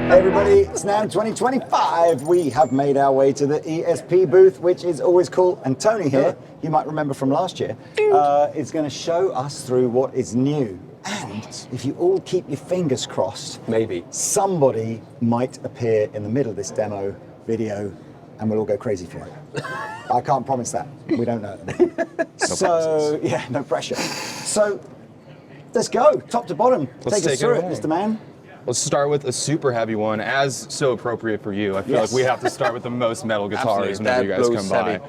Everybody, it's now 2025. We have made our way to the ESP booth, which is always cool. And Tony here, you might remember from last year, is going to show us through what is new. And if you all keep your fingers crossed, maybe somebody might appear in the middle of this demo video and we'll all go crazy for it. I can't promise that. We don't know. No pressure. So let's go, top to bottom. Take us through it, Mr. Man. Let's start with a super heavy one, as so appropriate for you. I feel like we have to start with the most metal guitars whenever you guys come by.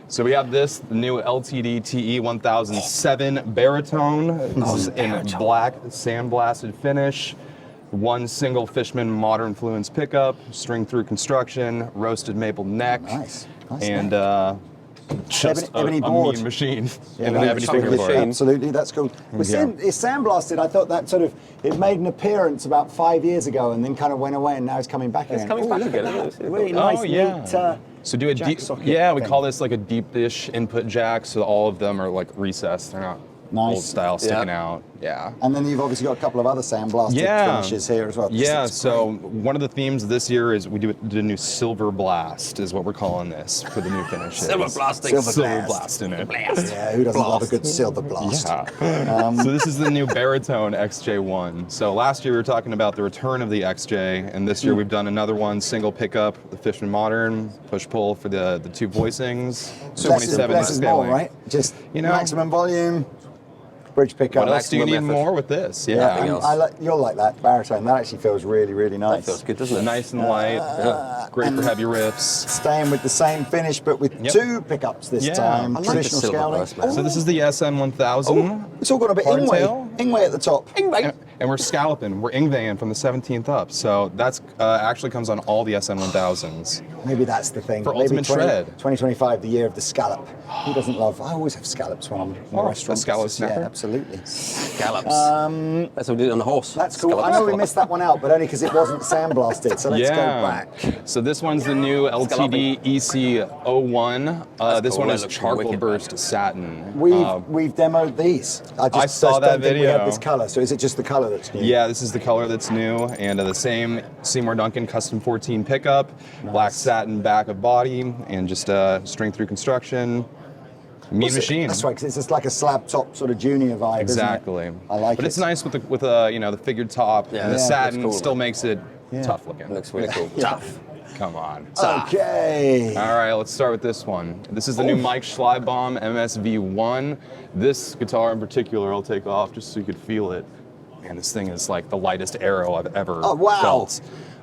So we have this, the new LTD TE 1007 baritone. This is in black sandblasted finish. One single Fishman modern fluence pickup, string through construction, roasted maple neck, and just a mean machine and an ebony fingerboard. Absolutely, that's cool. It's sandblasted. I thought that sort of, it made an appearance about 5 years ago and then kind of went away and now it's coming back again. It's coming back again. Really nice, neat so do a deep, we call this like a deep dish input jack, so all of them are like recessed. They're not old style sticking out. Yeah. And then you've obviously got a couple of other sandblasted finishes here as well. Yeah, so one of the themes this year is we did a new silver blast, is what we're calling this for the new finishes. Silver blasting. Silver blast in it. Yeah, who doesn't love a good silver blast? Yeah. So this is the new baritone XJ1. So last year we were talking about the return of the XJ, and this year we've done another one, single pickup, the Fishman Modern, push-pull for the two voicings, 27 less is more, right? Just maximum volume. Bridge pickup. What else do you need more with this? You'll like that baritone. That actually feels really, really nice. That feels good, doesn't it? Nice and light. Great for heavy riffs. Staying with the same finish, but with two pickups this time. Traditional scaling. So this is the SM1000. It's all got a bit Ingwe at the top. And we're scalloping. We're Ingveing from the 17th up. So that's actually comes on all the SM1000s. Maybe that's the thing. For ultimate shred. 2025, the year of the scallop. Who doesn't love? I always have scallops when I'm in the restaurant. A scallop snapper? Yeah, absolutely. Scallops. That's what we did on the horse. That's cool. I know we missed that one out, but only because it wasn't sandblasted. So let's go back. So this one's the new LTD EC01. This one is charcoal burst satin. We've demoed these. I saw that video. We have this color. So is it just the color that's new? Yeah, this is the color that's new, and the same Seymour Duncan custom 14 pickup, black satin back of body, and just string through construction. Mean machine. That's right, because it's just like a slab top sort of junior vibe. Exactly. Isn't it? I like it. But it's nice with the figured top, and the satin still makes it tough looking. Looks really cool. Tough. Come on. Okay. All right, let's start with this one. This is the new Mike Schleibaum MSV1. This guitar in particular, I'll take off just so you could feel it. Man, this thing is like the lightest arrow I've ever felt.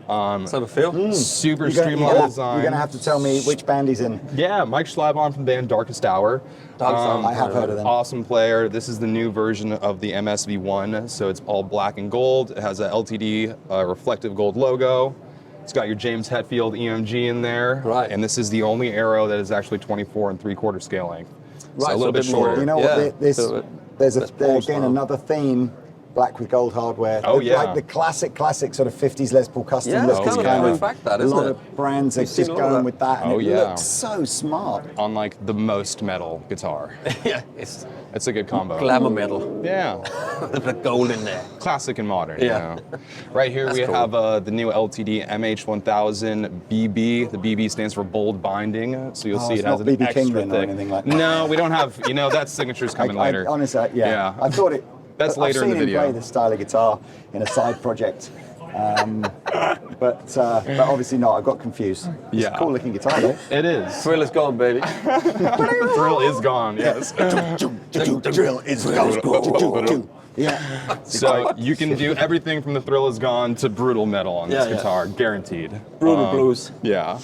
Let's have a feel. Super streamlined design. You're going to have to tell me which band he's in. Yeah, Mike Schleibaum from the band Darkest Hour. I have heard of them. Awesome player. This is the new version of the MSV1, so it's all black and gold. It has a LTD reflective gold logo. It's got your James Hetfield EMG in there. Right. And this is the only arrow that is actually 24 3/4 scale length. Right, so a little bit shorter. You know what? There's again another theme. Black with gold hardware. Like the classic sort of 50s Les Paul custom look. It's kind of fact that, isn't it? A lot of brands are just going with that, and it looks so smart. On like the most metal guitar. It's a good combo. Glamour metal. Yeah. The gold in there. Classic and modern. Yeah. Right here we have the new LTD MH1000 BB. The BB stands for bold binding, so you'll see it has an BB extra King thick. or anything like that. No, we don't have. That signature's coming later. Honestly, I thought it. That's later in the video. I've seen him play this style of guitar in a side project, but obviously not. I got confused. It's a cool looking guitar though. It is. Thrill is gone, baby. The thrill is gone, yes. The drill is gone. Yeah. So you can do everything from the thrill is gone to brutal metal on this guitar, guaranteed. Brutal blues. Yeah.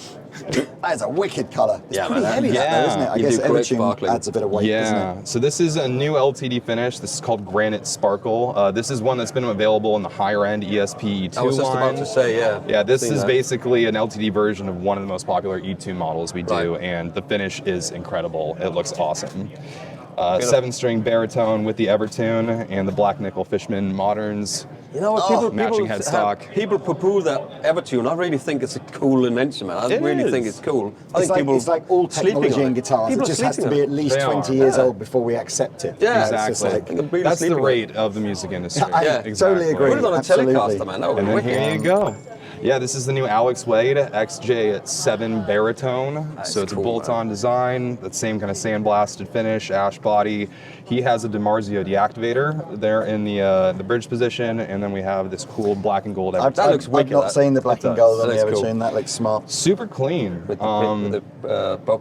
That's a wicked colour. It's pretty man. heavy, that, though, isn't it? I guess Evertune adds a bit of weight, doesn't it? So this is a new LTD finish. This is called Granite Sparkle. This is one that's been available in the higher end ESP E2 line. I was just about to say, Yeah, this is basically an LTD version of one of the most popular E2 models we do, and the finish is incredible. It looks awesome. 7-string baritone with the Evertune and the black nickel Fishman Moderns. You know what, matching headstock. People poo-poo that Evertune. I really think it's a cool invention, man. I really think it's cool. It's like all technology in guitars. It just has to be at least 20 years old before we accept it. Yeah, exactly. That's the rate of the music industry. I totally agree. Put it on a Telecaster, man. And then here you go. Yeah, this is the new Alex Wade XJ7 baritone. So it's cool, a bolt-on design, that same kind of sandblasted finish, ash body. He has a DiMarzio deactivator there in the bridge position, and then we have this cool black and gold. That looks wicked. I've not seen the black and gold on the Cool. Evertune. That looks smart. Super clean. With the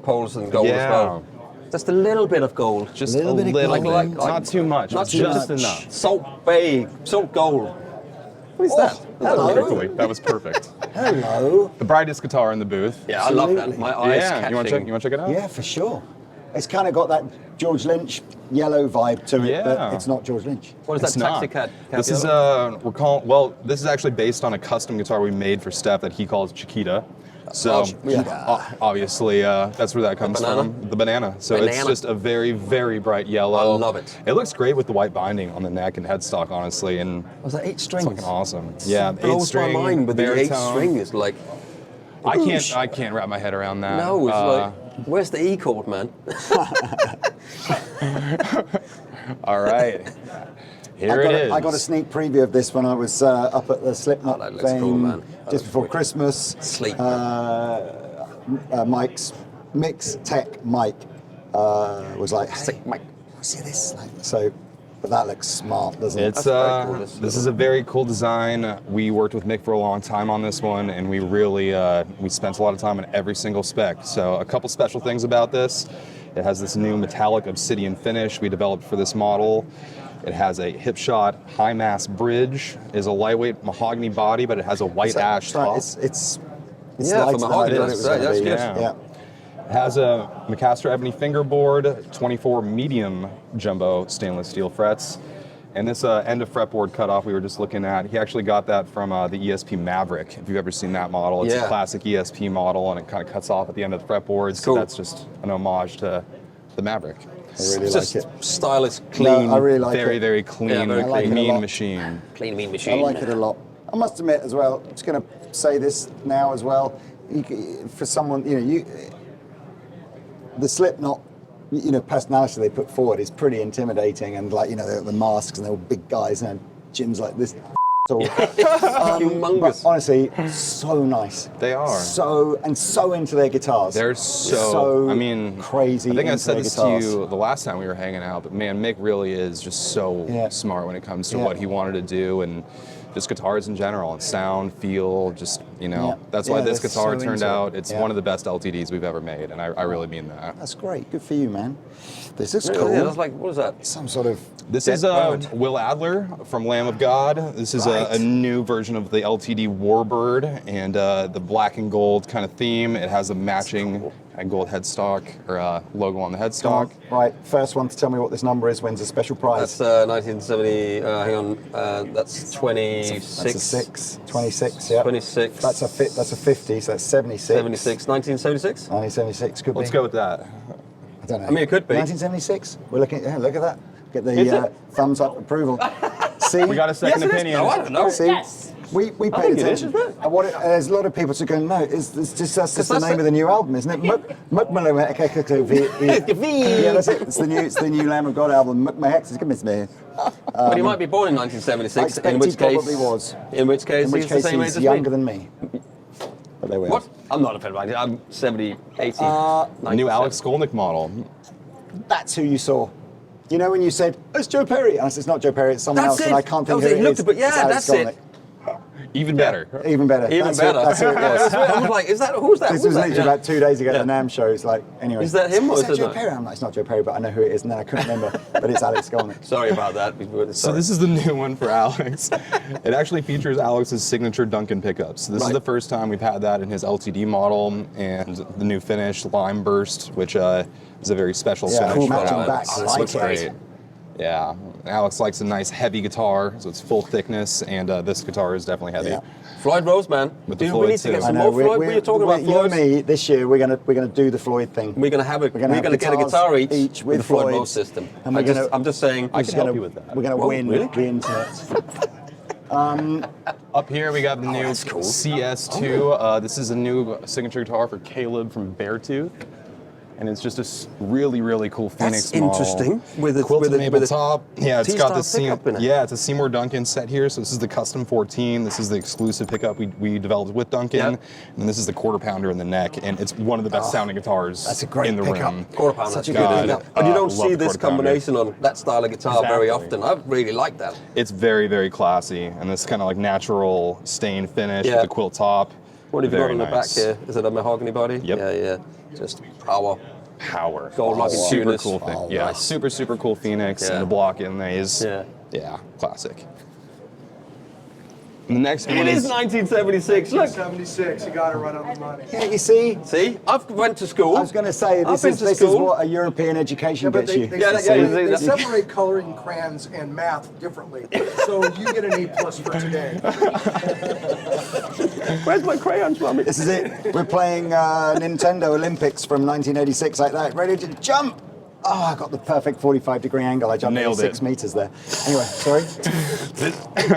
poles and gold as well. Just a little bit of gold. Just Little a bit of little gold. bit. Not too much. Not just too much. enough. Salt Bay, salt gold. What is that? Hello. Perfectly. That was perfect. Hello. The brightest guitar in the booth. Yeah, I love that. My eyes Yeah. catching. You want to check it out? Yeah, for sure. It's kind of got that George Lynch yellow vibe to it, but Yeah. it's not George Lynch. What is It's that not. taxi cab? This is this is actually based on a custom guitar we made for Steph that he calls Chiquita. So obviously that's where that comes from. The banana. So it's Banana. just a very, very bright yellow. I love it. It looks great with the white binding on the neck and headstock, honestly, and Was that 8 strings? it's fucking awesome. Yeah, It blows 8-string, my mind, but the 8 baritone. string is like, I can't wrap my head around that. no, it's like, where's the E chord, man? All right. Here it is. I got a sneak preview of this when I was up at the Slipknot Oh, that looks thing cool, man. That just looks before wicked. Christmas. Sleep. Mick's tech Mike was like, hey, Mike. see this? So, but that looks smart, doesn't it? It's That's very cool. this is a very cool design. We worked with Mick for a long time on this one, and we really we spent a lot of time on every single spec. So a couple special things about this: it has this new metallic obsidian finish we developed for this model. It has a hip shot high mass bridge. Is a lightweight mahogany body, but it has a white ash top. It's Yeah, lighter for than I mahogany, thought it that's was gonna good. be. Yeah. It has a Macastro ebony fingerboard, 24 medium jumbo stainless steel frets, and this end of fretboard cutoff we were just looking at. He actually got that from the ESP Maverick. If you've ever seen that model, it's Yeah. a classic ESP model, and it kind of cuts off at the end of the fretboard. So cool. that's just an homage to the Maverick. I really It's like just it. stylish, clean. I really like Very, it. very clean, Yeah, very I like it a mean lot. machine. Clean, mean I machine. like it a lot. I must admit as well, I'm just going to say this now as well. For someone, the Slipknot, personality they put forward is pretty intimidating, and like, the masks and they're all big guys and gyms like this. Humongous. But honestly, so nice. They are. So into their guitars. They're so, I mean, crazy. I think I into said their this guitars. to you the last time we were hanging out, but man, Mick really is just so smart when it comes to what he wanted to do, and just guitars in general, and sound, feel, just, that's why this they're guitar so turned into it. out. It's Yeah. one of the best LTDs we've ever made, and I really mean that. That's great. Good for you, man. This is Yeah, cool. that's like, what is that? Some sort of. This Dead is bird. Will Adler from Lamb of God. This is Right. a new version of the LTD Warbird, and the black and gold kind of theme. It has a matching gold headstock, or logo on the headstock. Right, first one to tell me what this number is wins a special prize. That's 1970, hang on, that's 26. That's a 6. 26, yeah. 26. That's a 50, so that's 76. 76, 1976? 1976 could Let's be. go with that. I don't know. I mean, it could be. 1976? We're looking, look at that. Get Is the it? thumbs up approval. See? We got a second Yes, it is. opinion. No, I don't know. See? Yes. We I paid think it is, attention. isn't it? And there's a lot of people who go, no, it's just that's the that's name of the new album, isn't it? Yeah, that's it. It's the new Lamb of God album. But he might be born in 1976, I expect in which he case... probably was. In which case, In which he's case the same age he's as younger me. than me. But there we are. What? I'm not a fan of it. I'm 70, 80, New Alex Skolnick model. That's who you saw. You know when you said, oh, it's Joe Perry? And I said, it's not Joe Perry, it's someone That's else, it. and I can't That think was who it. it He looked is. a bit- yeah, It's Alex that's it. Skolnick. Even better. Even better. Even That's better. Who, that's who it was. I was like, is that, who's that? This Who's was that? literally Yeah. about 2 days ago at Yeah. the NAMM show. It's like, anyway. Is that him or is is that it Joe not? Perry? I'm like, it's not Joe Perry, but I know who it is, and then I couldn't remember. But it's Alex Skolnick. Sorry about that. So this is the new one for Alex. It actually features Alex's signature Duncan pickups. This is Right. the first time we've had that in his LTD model, and the new finish, Lime Burst, which is a very special Yeah, finish cool for matching Alex. back. I This like looks it. great. Yeah, Alex likes a nice heavy guitar, so it's full thickness, and this guitar is definitely heavy. Yeah. Floyd Rose, man. With the Dude, Floyd we need to too. get I some know, more Floyd. We're talking about you and Floyd. me, this year, we're gonna do the Floyd thing. We're gonna have it. We're gonna have get a guitars guitar each with the Floyd Floyds. Rose system. And we're gonna- I'm just saying. I can help you with that. We're going to Whoa, win really? the internet. Up here we got the new that's cool. CS2. This is a new signature guitar for Caleb from Beartooth. and it's just a really, really cool Phoenix That's interesting. model. With a quilted maple with a top. Yeah, it's got the pickup in it. Yeah, it's a Seymour Duncan set here. So this is the custom 14. This is the exclusive pickup we developed with Duncan, and then this is the quarter pounder in the neck, and it's one of the best sounding guitars that's a great in the pickup. room. Quarter pounder, Such that's a good, good isn't it? pickup. And you don't Love see the this quarter pounder. combination on that style of guitar very Exactly. often. I really like that. It's very, very classy, and this kind of like natural stain finish Yeah. with the quilt top. What have you got Very on the back nice. here? Is it a mahogany body? Yep. Yeah. Just power. Power. Gold like Super tuners. cool thing. Oh, Yeah, nice. super cool Phoenix Yeah. and the block inlays. Yeah. Yeah, classic. And the next one It is is 1976. Look. 76, you got it right on the money. Yeah, you see, See, I've went to school. I was going to say, I've this been is to this is school. what a European education Yeah, but gets they, you. they, Yeah, separate, yeah, they separate coloring crayons and math differently. So you get an A+ for today. Where's my crayons, Mummy? This is it. We're playing Nintendo Olympics from 1986 like that. Ready to jump. Oh, I got the perfect 45-degree angle. I jumped Nailed 6 it. meters there. Anyway, sorry.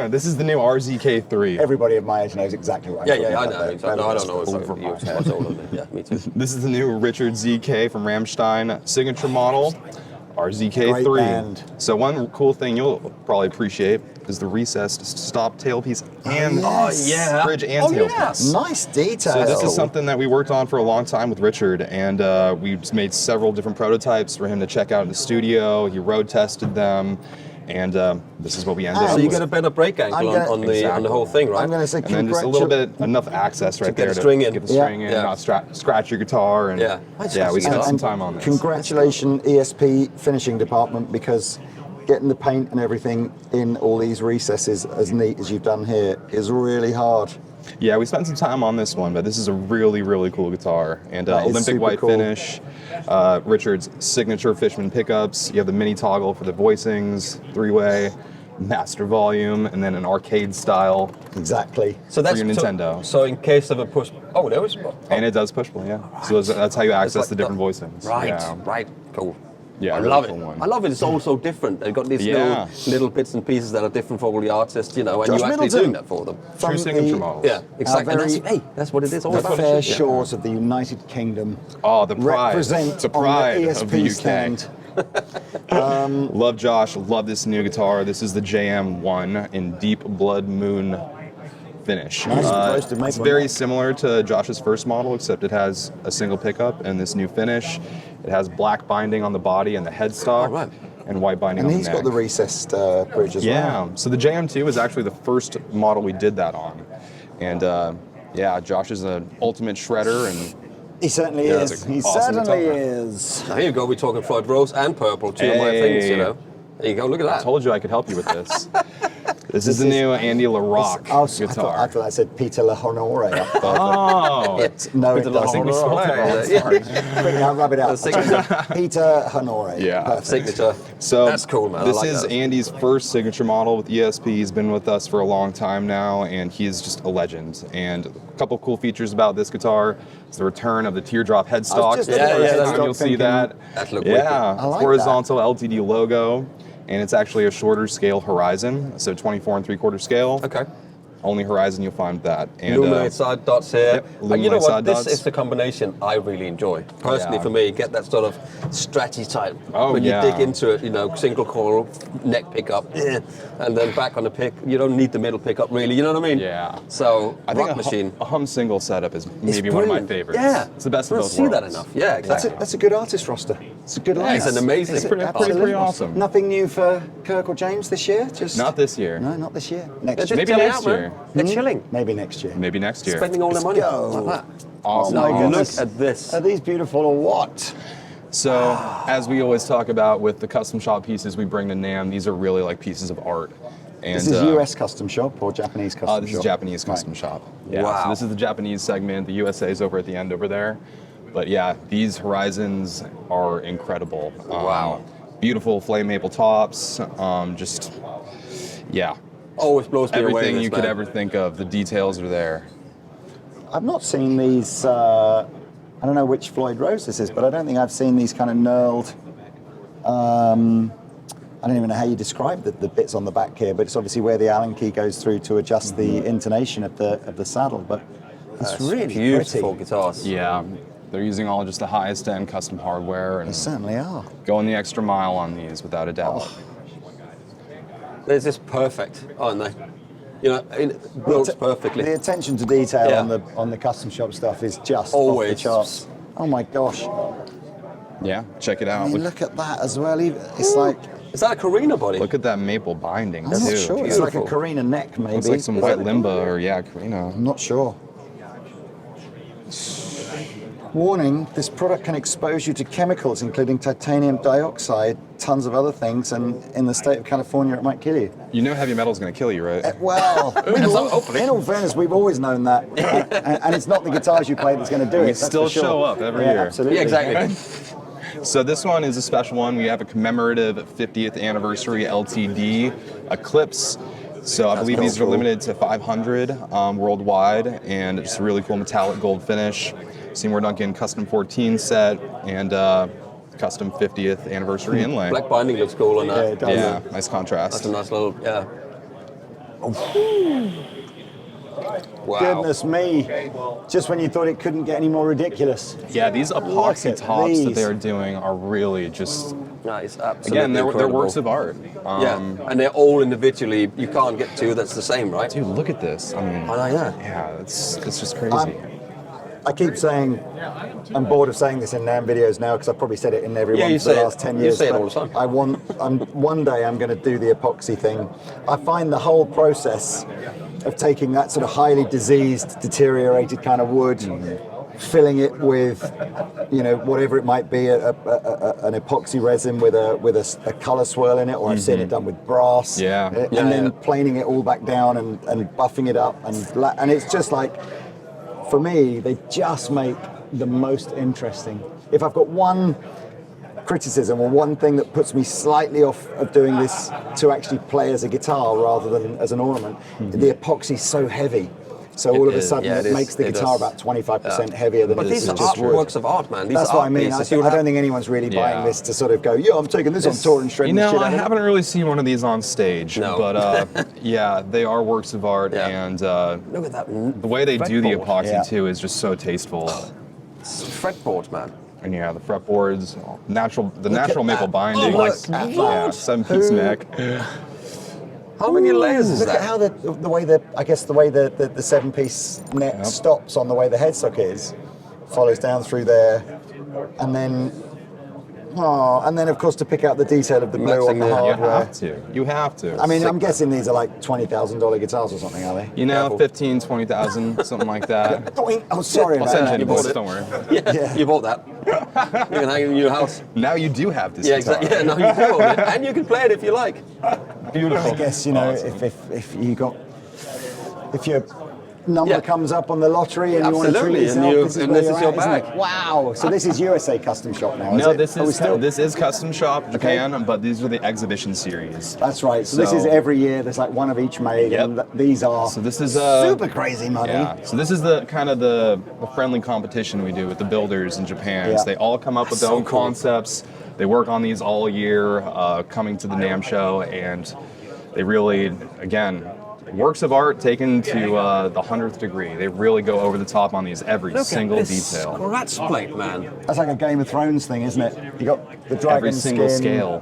this is the new RZK3. Everybody of my age knows exactly what I'm Yeah, talking I about know. there. No, I don't know. It's much older than me. Yeah, me too. This is the new Richard ZK from Rammstein signature model, Great RZK3. band. So one cool thing you'll probably appreciate is the recessed stop tailpiece and yeah. bridge and Oh, tailpiece. yes. Nice detail. So this is something that we worked on for a long time with Richard, and we made several different prototypes for him to check out in the studio. He road tested them, and this is what we ended up So you with. get a better break angle I'm gonna- on the whole thing, right? I'm going to say And then just a little bit, enough access right get there the to string in. get the Yeah. string in, Yeah. not scratch your guitar, and Yeah. we spent some And time on this. Congratulations, ESP finishing department, because getting the paint and everything in all these recesses as neat as you've done here is really hard. Yeah, we spent some time on this one, but this is a really, really cool guitar. And That is Olympic super white cool. finish, Richard's signature Fishman pickups. You have the mini toggle for the voicings, 3-way, master volume, and then an arcade style. Exactly. So that's your Nintendo. So in case of a push, oh, there was. And it does push play, yeah. So that's how you access like the different voicings. Right, Yeah. right, cool. Yeah, I really love cool it. one. I love it. It's all so different. They've got these Yeah. little bits and pieces that are different for all the artists, you know, and Josh you're actually Middleton. doing that for them. True From signature the- models. Yeah, exactly. And very- that's what it is all The about. fair Yeah. shores of the United Kingdom Oh, the pride. represent The pride on the of ESP the UK. stand. Love Josh, love this new guitar. This is the JM1 in Deep Blood Moon finish. Nice roasted maple It's very neck. similar to Josh's first model, except it has a single pickup and this new finish. It has black binding on the body and the headstock, Oh, right. and white binding And on he's the got neck. the recessed bridge as well. Yeah, so the JM2 was actually the first model we did that on. And yeah, Josh is an ultimate shredder, and He certainly Yeah, is. it's He awesome certainly guitar. is. Now, here you go. We're talking Floyd Rose and Purple, two of my things, you Hey. know. There you go. Look at I that. told you I could help you with this. This is the new Andy LaRock Oh, guitar. I thought I said Peter LaHonore up there. Oh, No, it Peter doesn't. we spelled it wrong. Yeah. Sorry. Quick, now rub it out. Signature. Peter Honore. Yeah. Perfect. Signature. So That's cool, man. I This like is that. Andy's first signature model with ESP. He's been with us for a long time now, and he's just a legend. And a couple cool features about this guitar is the return of the teardrop headstock. just looking at the Anytime headstock you'll see thinking, that. That look yeah, wicked. I like horizontal LTD logo, and it's actually a shorter scale horizon, so 24 3/4 scale. Okay. Only horizon you'll find that. And Illuminate side dots here. Yep, And you know illuminate what? side This dots. is the combination I really enjoy. Personally, Yeah. for me, get that sort of stretchy type. Oh, when yeah. you dig into it, you know, single coil, neck pickup, and then back on the pick. You don't need the middle pickup, really. You know what I mean? Yeah. So, I think rock machine. a hum single setup is It's maybe one of my brilliant. favorites. Yeah. It's the best I of don't both see worlds. that enough. Yeah, exactly. That's a good artist roster. It's a good Yeah, it's lineup. an amazing. It's pretty Absolutely. awesome. Nothing new for Kirk or James this year? Just Not this year. No, not this year. They're Next just year. Maybe chilling next out, man. year. They're chilling. Maybe next year. Maybe next year. Spending all their money go. like that. Awesome. Oh my Look goodness. at this. Are these beautiful or what? So, as we always talk about with the custom shop pieces we bring to NAMM, these are really like pieces of art. And, This is US custom shop or Japanese custom shop? This is Japanese custom Right. shop. Yeah. Wow. So this is the Japanese segment. The USA is over at the end over there. But yeah, these horizons are incredible. Wow. Beautiful flame maple tops. Just yeah. Always blows me away. Everything this, you could man. ever think of. The details are there. I've not seen these. I don't know which Floyd Rose this is, but I don't think I've seen these kind of knurled. I don't even know how you describe the bits on the back here, but it's obviously where the Allen key goes through to adjust the intonation of the saddle. But it's really beautiful pretty. guitars. Yeah. They're using all just the highest end custom hardware and They certainly are. going the extra mile on these without a doubt. They're just perfect, aren't they? You know, it builds perfectly. The attention to detail Yeah. on the custom shop stuff is just Always. off the charts. Oh my gosh. Yeah, check it I out. mean, look at that as well. It's like, Is that a Carina body? Look at that maple binding I'm too. not sure. It's like a Beautiful. Carina neck, maybe. Looks like some Is white it? limba or yeah, Carina. I'm not sure. Warning, this product can expose you to chemicals, including titanium dioxide, tons of other things, and in the state of California, it might kill you. You know heavy metal's gonna kill you, right? Well, in all fairness, we've always known that. And it's not the guitars you play that's going to do it. We that's still for sure. show up every Yeah, year. Absolutely. Yeah, exactly. So this one is a special one. We have a commemorative 50th anniversary LTD Eclipse. So I believe these are cool. limited to 500 worldwide, and it's a really cool metallic gold finish. Seymour Duncan custom 14 set and custom 50th anniversary inlay. Black binding looks cool on Yeah, that. it does. Yeah, nice contrast. That's a nice little, yeah. Wow. Goodness me. Just when you thought it couldn't get any more ridiculous. Yeah, these Look epoxy at tops that these. they are doing are really just, Nice, absolutely again, they're incredible. works of art. Yeah, and they're all individually, you can't get two that's the same, right? Dude, look at this. I mean, I know, yeah. yeah, it's just crazy. I keep saying, I'm bored of saying this in NAMM videos now because I've probably said it in every Yeah, one you for the say it. last 10 You years. say it but all the time. One day I'm going to do the epoxy thing. I find the whole process of taking that sort of highly diseased, deteriorated kind of wood, filling it with, you know, whatever it might be, an epoxy resin with a color swirl in it, or I've seen it done with brass. Yeah. And then planing it all back down and buffing it up, and it's just like, for me, they just make the most interesting. If I've got one criticism or one thing that puts me slightly off of doing this to actually play as a guitar rather than as an ornament, the epoxy's so heavy. So all of a is, sudden yeah, it it makes is, the it guitar does. about 25% heavier than But it these is are just art, wood. works of art, man. These That's are what art I mean. pieces. I don't think anyone's really buying Yeah. this to sort of go, yeah, I'm taking this on tour and You shredding the know, shit I out of it. haven't really seen one of these on stage, No. but yeah, they are works of art, Yeah. and Look at that the way they do the fretboard. epoxy Yeah. too is just so tasteful. Fretboards, man. And yeah, the fretboards, the natural at maple that. binding, Oh, look at yeah, that. 7-piece Who- neck. How many layers is Look that? at how the way the 7-piece neck stops on the way the headstock is, follows down through there, and then of course to pick out the detail of the blue on Matching the the- You hardware. have to. You have to. I mean, Sick, I'm guessing these are like $20,000 guitars or something, are they? You know, Careful. 15, 20,000, something like that. Doink. Oh, sorry I'll about send that. you bought invoice, it. don't worry. Yeah, you bought that. You can hang it in your house. Now you do have this Yeah, guitar. exactly. Yeah, no, you do own it, and you can play it if you like. Beautiful. I guess, you know, Awesome. if your number Yeah. comes up on the lottery and you want to treat Absolutely, yourself, and this is and where this you're is your at, isn't bag. it? Wow. So this is USA Custom Shop now, No, is it? this is Custom Shop Japan, but these are the exhibition series. That's right. So this is every year. There's like one of each made, Yep. and these are So this is super crazy money. Yeah. So this is the kind of the friendly competition we do with the builders in Japan. Yeah. So they all come up with their So own cool. concepts. They work on these all year, coming to the NAMM show, and they really, again, works of art taken to the 100th degree. They really go over the top on these every Look single at this detail, scratch plate, man. That's like a Game of Thrones thing, isn't it? You got the dragon every single skin. scale,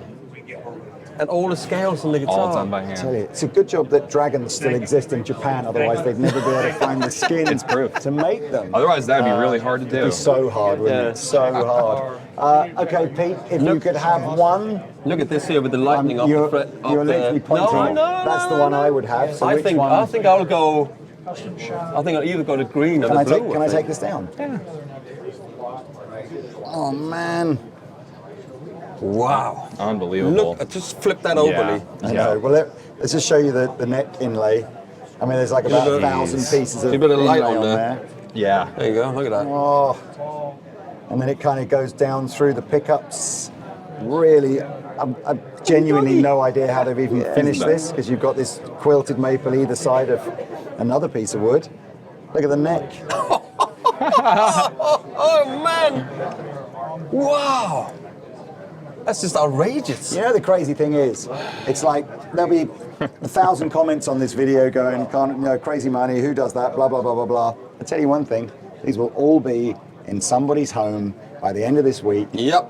And all the scales on the guitar. all done by I hand. tell you, it's a good job that dragons still exist in Japan. Otherwise, they'd never be able to find the skin It's proof. to make them. Otherwise, that'd be really hard to do. It'd be so hard, wouldn't Yeah. it? So hard. Okay, Pete, if you could have one, Look at this here with the lightning up you're, the fret. you're up literally the... pointing. No, That's the one I would have. So I which think one? I think I'll go. I think I'll either go to green or Can the I blue. take? Can I think. take this down? Yeah. Oh man. Wow. Unbelievable. Look, just flip that openly. I know. Well, let's just show you the neck inlay. I mean, there's like about Give it a- 1,000 pieces of Give it a light inlay on there. there. Yeah. There you go. Look at that. Oh. And then it kind of goes down through the pickups. Really, I've genuinely no idea how they've even finished this, because you've got this quilted maple either side of another piece of wood. Look at the neck. Oh man! Wow. That's just outrageous. You know, the crazy thing is, it's like there'll be 1,000 comments on this video going, crazy money, who does that, blah, blah, blah, blah, blah. I tell you one thing, these will all be in somebody's home by the end of this week. Yep.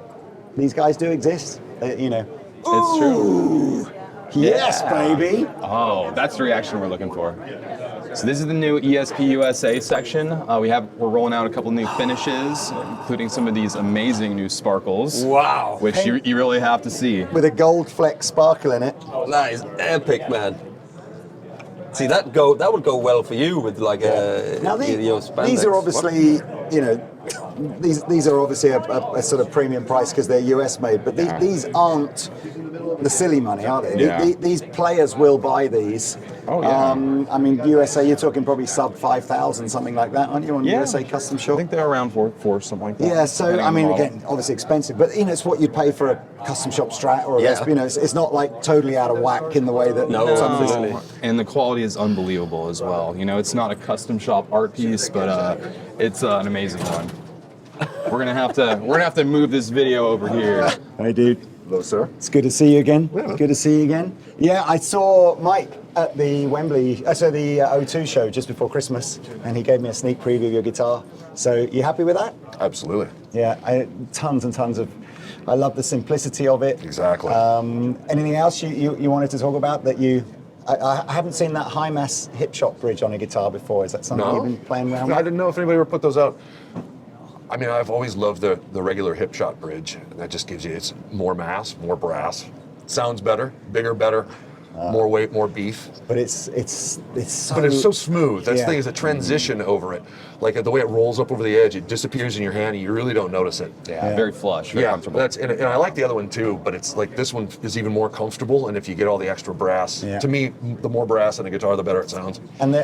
These guys do exist, you know. It's true. Yes, Yeah. baby. Oh, that's the reaction we're looking for. So this is the new ESP USA section. We're rolling out a couple new finishes, including some of these amazing new sparkles. Wow. Which you really have to see. With a gold fleck sparkle in it. That is epic, man. See, that would go well for you with like Now spandex. these are obviously, you know, these are obviously a sort of premium price because they're US made, but these aren't the silly money, are they? Yeah. These players will buy these. Oh, yeah. I mean, USA, you're talking probably sub 5,000, something like that, aren't you, on Yeah. USA Custom Shop? I think they're around four something like that. Yeah, so depending I on the mean, model. again, obviously expensive, but you know, it's what you'd pay for a custom shop Strat or a Yeah. ESP. You know, it's not like totally out of whack in the way that No, some of these. absolutely. And the quality is unbelievable as well. You know, it's not a custom shop art piece, but it's an amazing one. We're gonna have to move this video over here. Hey, dude. Hello, sir. It's good to see you again. Good to see you again. Yeah, I saw Mike at the Wembley, the O2 show just before Christmas, and he gave me a sneak preview of your guitar. So, you happy with that? Absolutely. Yeah, tons and tons of. I love the simplicity of it. Exactly. Anything else you wanted to talk about that you? I haven't seen that high mass hip shot bridge on a guitar before. Is that something No. you've been playing around I with? didn't know if anybody ever put those out. I mean, I've always loved the regular hip shot bridge. And that just gives you, it's more mass, more brass. Sounds better, bigger, better, more weight, more beef. But it's so. But it's so smooth. That's Yeah. the thing, is a transition over it. Like the way it rolls up over the edge, it disappears in your hand and you really don't notice it. Yeah, very flush, very comfortable. And I like the other one too, but it's like this one is even more comfortable. And if you get all the extra brass, Yeah. to me, the more brass in a guitar, the better it sounds. And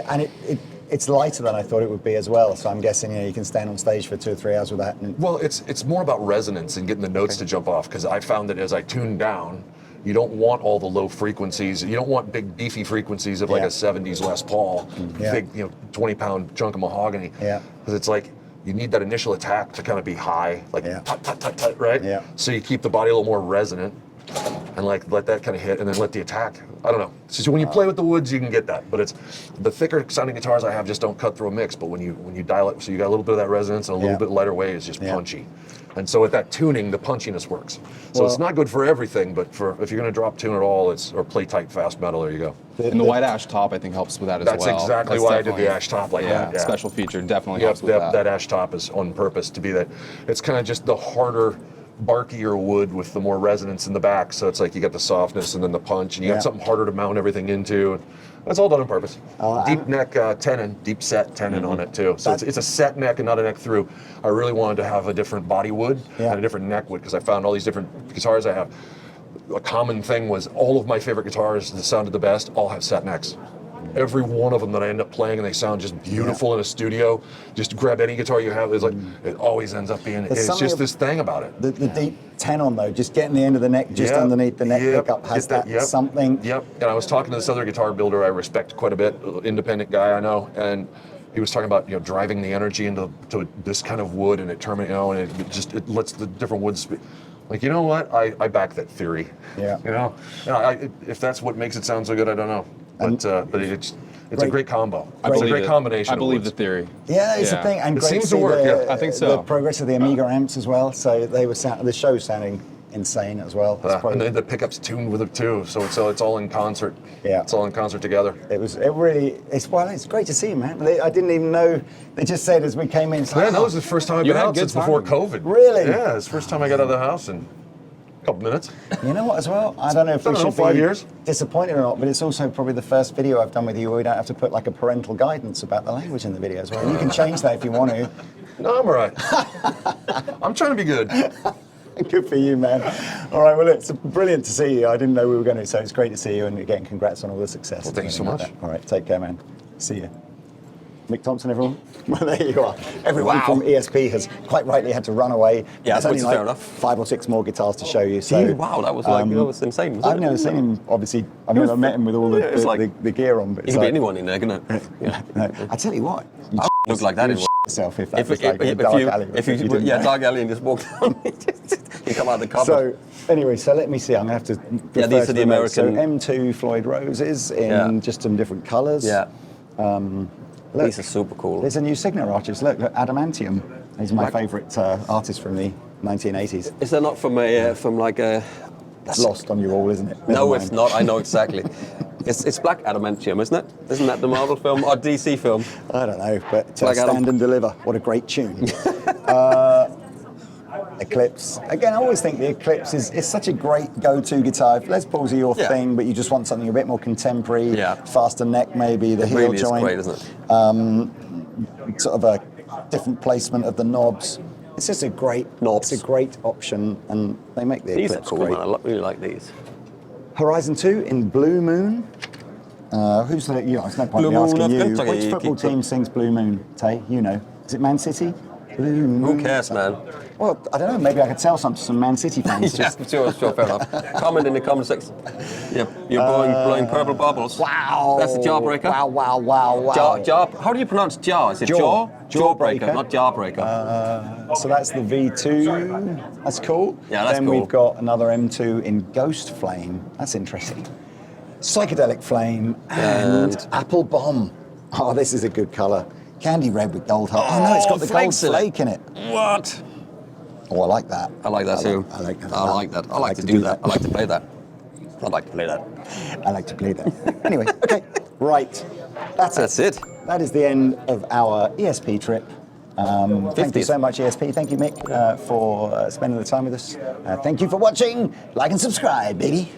it's lighter than I thought it would be as well. So I'm guessing you can stand on stage for 2 or 3 hours with that. And Well, it's more about resonance and getting the notes to jump off, because I found that as I tune down, you don't want all the low frequencies. You don't want big beefy frequencies of like Yeah. a 70s Les Paul, Yeah. big 20-pound chunk of mahogany. Yeah. Because it's like you need that initial attack to kind of be high, like Yeah. tut tut tut tut, right? Yeah. So you keep the body a little more resonant, and like let that kind of hit, and then let the attack. I don't know. So when you play with the woods, you can get that. But it's the thicker sounding guitars I have just don't cut through a mix. But when you dial it, so you got a little bit of that resonance and a little Yeah. bit lighter weight, it's just Yeah. punchy. And so with that tuning, the punchiness works. So it's not good for everything, but for if you're going to drop tune at all, or play tight fast metal, there you go. And the white ash top, I think, helps with that as That's well. exactly That's why I did definitely- the ash top like that. Yeah. Special feature, definitely Yep, helps with that. that ash top is on purpose to be that. It's kind of just the harder, barkier wood with the more resonance in the back. So it's like you got the softness and then the punch, and you Yeah. got something harder to mount everything into. That's all done on purpose. Deep neck tenon, deep set tenon on it too. So it's a set neck and not a neck through. I really wanted to have a different body wood Yeah. and a different neck wood, because I found all these different guitars I have. A common thing was all of my favorite guitars that sounded the best all have set necks. Every one of them that I end up playing, and they sound just beautiful in a studio. Just grab any guitar you have. It's like it always ends up being. It's something just this thing about it. the deep tenon though, just getting the end of the neck just Yep, underneath the neck yep, pickup has get that something. Yep. And I was talking to this other guitar builder I respect quite a bit, independent guy I know, and he was talking about driving the energy into this kind of wood, and it and it lets the different woods. Like, you know what? I back that theory. Yeah. If that's what makes it sound so good, I don't know. But it's a great combo. I It's a believe great it. combination. I of believe the woods. theory. Yeah, it's a thing. And It great seems see to work, the, yeah. I think so. The progress of the Amiga amps as well. So they were the show was sounding insane as well. It's And probably- then the pickups tuned with it too, so it's all in concert. Yeah. It's all in concert together. it's great to see, man. I didn't even know. They just said as we came in. It's like, Man, that was the first time I've You been had out good since before timing. COVID. Really? Yeah, it's the first time I got out of the house in a couple minutes. You know what, as well? I don't know if we should 5 be years. disappointed or not, but it's also probably the first video I've done with you where we don't have to put like a parental guidance about the language in the video as well. You can change that if you want to. No, I'm all right. I'm trying to be good. Good for you, man. All right, well, it's brilliant to see you. I didn't know we were going to, so it's great to see you. And again, congrats on all the success. Well, thank you so Like much. that. All right, take care, man. See you. Mick Thomson, everyone. Well, there you are. Everyone from ESP has quite rightly had to run away. Yeah, There's only which is like fair enough. 5 or 6 more guitars to show you. So, Wow, that was that was insane. Wasn't I've it? never seen him. Obviously, I've never met him with all Yeah, it's like- the gear on. But It it's could be like, anyone in there, couldn't it? Yeah. no, I tell you what, you Look like that. you'd yourself if that If was like a you, dark alley. didn't know. dark alley and just walk down, you come out of the cupboard. So anyway, so let me see. I'm going to have to. Yeah, refer these to are the notes. So American- M2 Floyd Roses in just some different colours. yeah, Look, these are super cool. there's a new Signar artist. Look, adamantium. He's my favourite artist from the 1980s. Is that not from like a? Lost on you all, isn't it? No, it's not. I know exactly. It's Black Adamantium, isn't it? Isn't that the Marvel film or DC film? I don't know, but Black Stand Adam. and Deliver. What a great tune. Eclipse. Again, I always think the Eclipse is such a great go-to guitar. If Les Pauls are your thing, but you just want something a bit more contemporary, faster neck maybe, the heel really joint. Is great, isn't it? Sort of a different placement of the knobs. It's just a great Knobs. It's a great option, and they make the These are Eclipse cool, great. man. I really like these. Horizon 2 in Blue Moon. Who's the, it's no point Blue me asking Moon of you. Kentucky. Which football team sings Blue Moon, Tay? You know. Is it Man City? Blue Moon. Who cares, man? Well, I don't know. Maybe I could sell some to some Man City fans. Yeah, sure, fair enough. Comment in the comment section. Yep, you're blowing purple bubbles. Wow. That's the jawbreaker. Wow. How do you pronounce jaw? Is it Jaw. Jawbreaker, not jawbreaker. So that's the V2. That's cool. Yeah, that's then cool. We've got another M2 in Ghost Flame. That's interesting. Psychedelic Flame and Apple Bomb. Oh, this is a good colour. Candy red with gold heart. Oh no, it's got the gold flake in it. What? Oh, I like that. I like that too. I like that. I like that. I like to do that. I like to play that. I like to play that. I like to play that. Anyway, okay, right. That's it. That is the end of our ESP trip. Thank you so much, ESP. Thank you, Mick, for spending the time with us. Thank you for watching. Like and subscribe, baby.